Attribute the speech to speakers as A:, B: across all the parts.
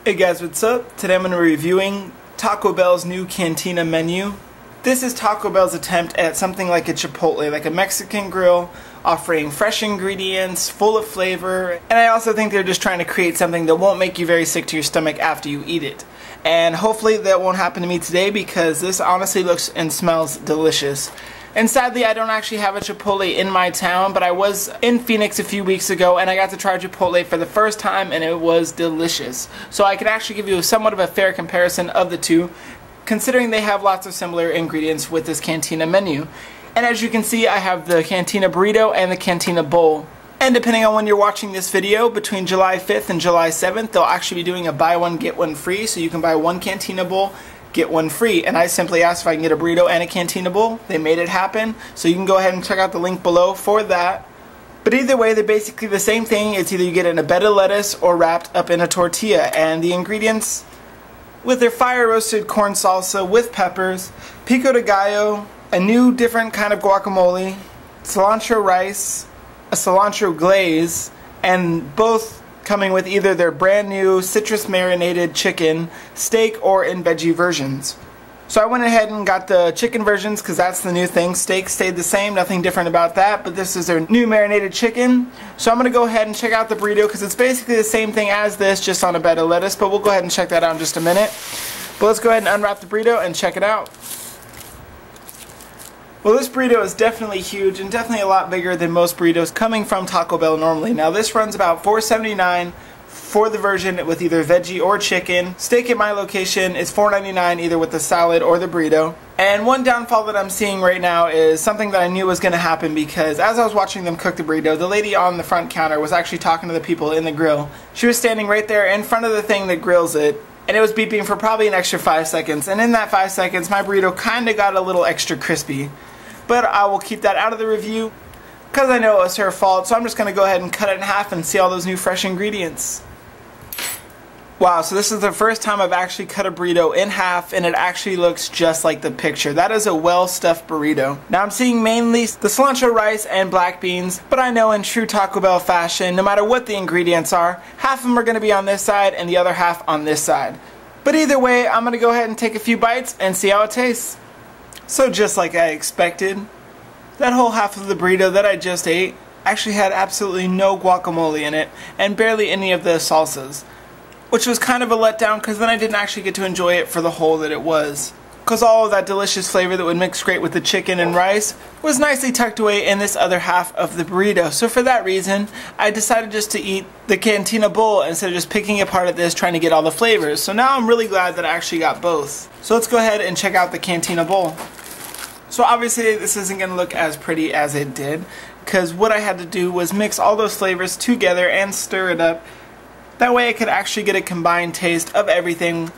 A: Hey guys, what's up? Today I'm going to be reviewing Taco Bell's new Cantina menu. This is Taco Bell's attempt at something like a Chipotle, like a Mexican grill, offering fresh ingredients, full of flavor, and I also think they're just trying to create something that won't make you very sick to your stomach after you eat it. And hopefully that won't happen to me today because this honestly looks and smells delicious. And sadly, I don't actually have a Chipotle in my town, but I was in Phoenix a few weeks ago and I got to try Chipotle for the first time and it was delicious. So I can actually give you somewhat of a fair comparison of the two, considering they have lots of similar ingredients with this Cantina menu. And as you can see, I have the Cantina Burrito and the Cantina Bowl. And depending on when you're watching this video, between July 5th and July 7th, they'll actually be doing a buy one get one free, so you can buy one Cantina Bowl, get one free. And I simply asked if I can get a burrito and a Cantina Bowl. They made it happen, so you can go ahead and check out the link below for that. But either way, they're basically the same thing. It's either you get it in a bed of lettuce or wrapped up in a tortilla. And the ingredients, with their fire roasted corn salsa with peppers, pico de gallo, a new different kind of guacamole, cilantro rice, a cilantro glaze, and both coming with either their brand new citrus marinated chicken, steak, or in veggie versions. So I went ahead and got the chicken versions because that's the new thing. Steak stayed the same, nothing different about that, but this is their new marinated chicken. So I'm going to go ahead and check out the burrito because it's basically the same thing as this, just on a bed of lettuce, but we'll go ahead and check that out in just a minute. But let's go ahead and unwrap the burrito and check it out. Well, this burrito is definitely huge and definitely a lot bigger than most burritos coming from Taco Bell normally. Now this runs about $4.79 for the version with either veggie or chicken. Steak at my location is $4.99 either with the salad or the burrito. And one downfall that I'm seeing right now is something that I knew was going to happen because as I was watching them cook the burrito, the lady on the front counter was actually talking to the people in the grill. She was standing right there in front of the thing that grills it, and it was beeping for probably an extra 5 seconds. And in that 5 seconds, my burrito kind of got a little extra crispy. But I will keep that out of the review because I know it was her fault, so I'm just going to go ahead and cut it in half and see all those new fresh ingredients. Wow, so this is the first time I've actually cut a burrito in half and it actually looks just like the picture. That is a well-stuffed burrito. Now I'm seeing mainly the cilantro rice and black beans, but I know in true Taco Bell fashion, no matter what the ingredients are, half of them are going to be on this side and the other half on this side. But either way, I'm going to go ahead and take a few bites and see how it tastes. So just like I expected, that whole half of the burrito that I just ate actually had absolutely no guacamole in it and barely any of the salsas, which was kind of a letdown because then I didn't actually get to enjoy it for the whole that it was. Because all of that delicious flavor that would mix great with the chicken and rice was nicely tucked away in this other half of the burrito. So for that reason, I decided just to eat the Cantina Bowl instead of just picking apart at this trying to get all the flavors. So now I'm really glad that I actually got both. So let's go ahead and check out the Cantina Bowl. So obviously this isn't going to look as pretty as it did because what I had to do was mix all those flavors together and stir it up. That way I could actually get a combined taste of everything,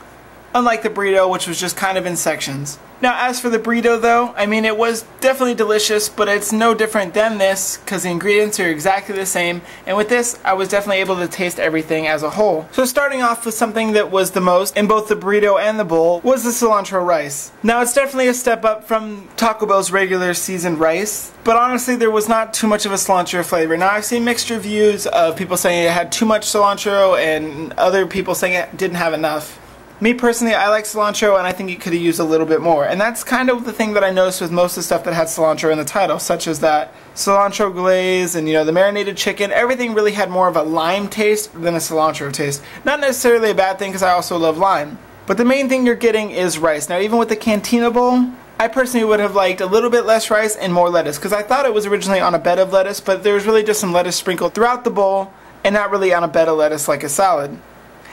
A: unlike the burrito, which was just kind of in sections. Now as for the burrito though, I mean it was definitely delicious, but it's no different than this because the ingredients are exactly the same, and with this I was definitely able to taste everything as a whole. So starting off with something that was the most in both the burrito and the bowl was the cilantro rice. Now it's definitely a step up from Taco Bell's regular seasoned rice, but honestly there was not too much of a cilantro flavor. Now I've seen mixed reviews of people saying it had too much cilantro and other people saying it didn't have enough. Me personally, I like cilantro and I think it could have used a little bit more. And that's kind of the thing that I noticed with most of the stuff that had cilantro in the title, such as that cilantro glaze and, you know, the marinated chicken. Everything really had more of a lime taste than a cilantro taste. Not necessarily a bad thing because I also love lime. But the main thing you're getting is rice. Now even with the Cantina Bowl, I personally would have liked a little bit less rice and more lettuce because I thought it was originally on a bed of lettuce, but there was really just some lettuce sprinkled throughout the bowl and not really on a bed of lettuce like a salad.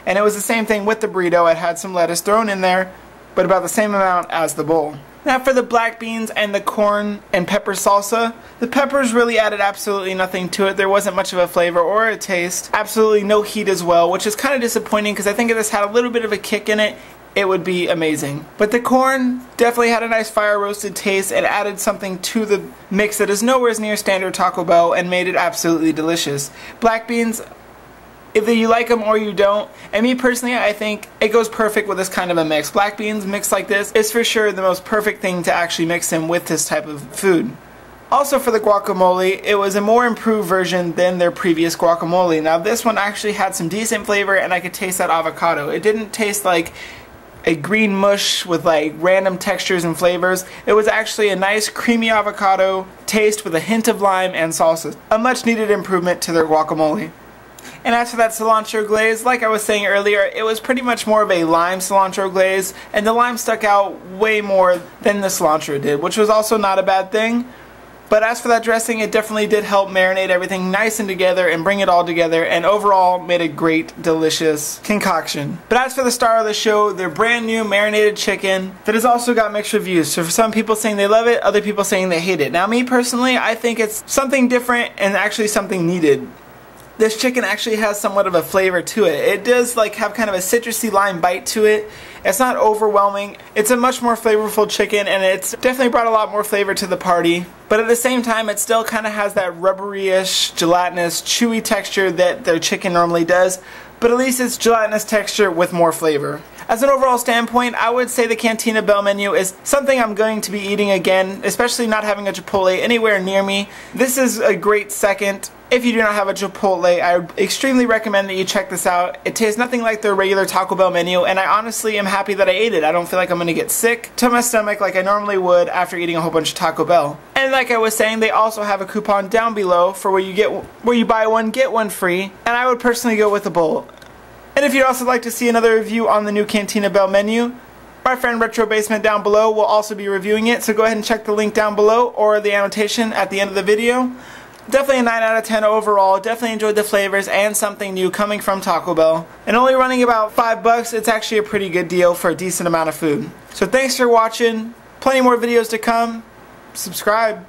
A: And it was the same thing with the burrito. It had some lettuce thrown in there, but about the same amount as the bowl. Now for the black beans and the corn and pepper salsa, the peppers really added absolutely nothing to it. There wasn't much of a flavor or a taste. Absolutely no heat as well, which is kind of disappointing because I think if this had a little bit of a kick in it, it would be amazing. But the corn definitely had a nice fire roasted taste and added something to the mix that is nowhere near standard Taco Bell and made it absolutely delicious. Black beans, either you like them or you don't, and me personally I think it goes perfect with this kind of a mix. Black beans mixed like this is for sure the most perfect thing to actually mix in with this type of food. Also for the guacamole, it was a more improved version than their previous guacamole. Now this one actually had some decent flavor and I could taste that avocado. It didn't taste like a green mush with like random textures and flavors. It was actually a nice creamy avocado taste with a hint of lime and salsa. A much needed improvement to their guacamole. And as for that cilantro glaze, like I was saying earlier, it was pretty much more of a lime cilantro glaze, and the lime stuck out way more than the cilantro did, which was also not a bad thing. But as for that dressing, it definitely did help marinate everything nice and together and bring it all together, and overall made a great, delicious concoction. But as for the star of the show, their brand new marinated chicken that has also got mixed reviews. So for some people saying they love it, other people saying they hate it. Now me personally, I think it's something different and actually something needed. This chicken actually has somewhat of a flavor to it. It does like have kind of a citrusy lime bite to it. It's not overwhelming. It's a much more flavorful chicken, and it's definitely brought a lot more flavor to the party. But at the same time, it still kind of has that rubbery-ish, gelatinous, chewy texture that their chicken normally does. But at least it's gelatinous texture with more flavor. As an overall standpoint, I would say the Cantina Bell menu is something I'm going to be eating again, especially not having a Chipotle anywhere near me. This is a great second. If you do not have a Chipotle, I extremely recommend that you check this out. It tastes nothing like their regular Taco Bell menu, and I honestly am happy that I ate it. I don't feel like I'm going to get sick to my stomach like I normally would after eating a whole bunch of Taco Bell. And like I was saying, they also have a coupon down below for where you buy one, get one free, and I would personally go with a bowl. And if you'd also like to see another review on the new Cantina Bell menu, my friend Retro Basement down below will also be reviewing it, so go ahead and check the link down below or the annotation at the end of the video. Definitely a 9 out of 10 overall. Definitely enjoyed the flavors and something new coming from Taco Bell. And only running about $5, it's actually a pretty good deal for a decent amount of food. So thanks for watching. Plenty more videos to come. Subscribe.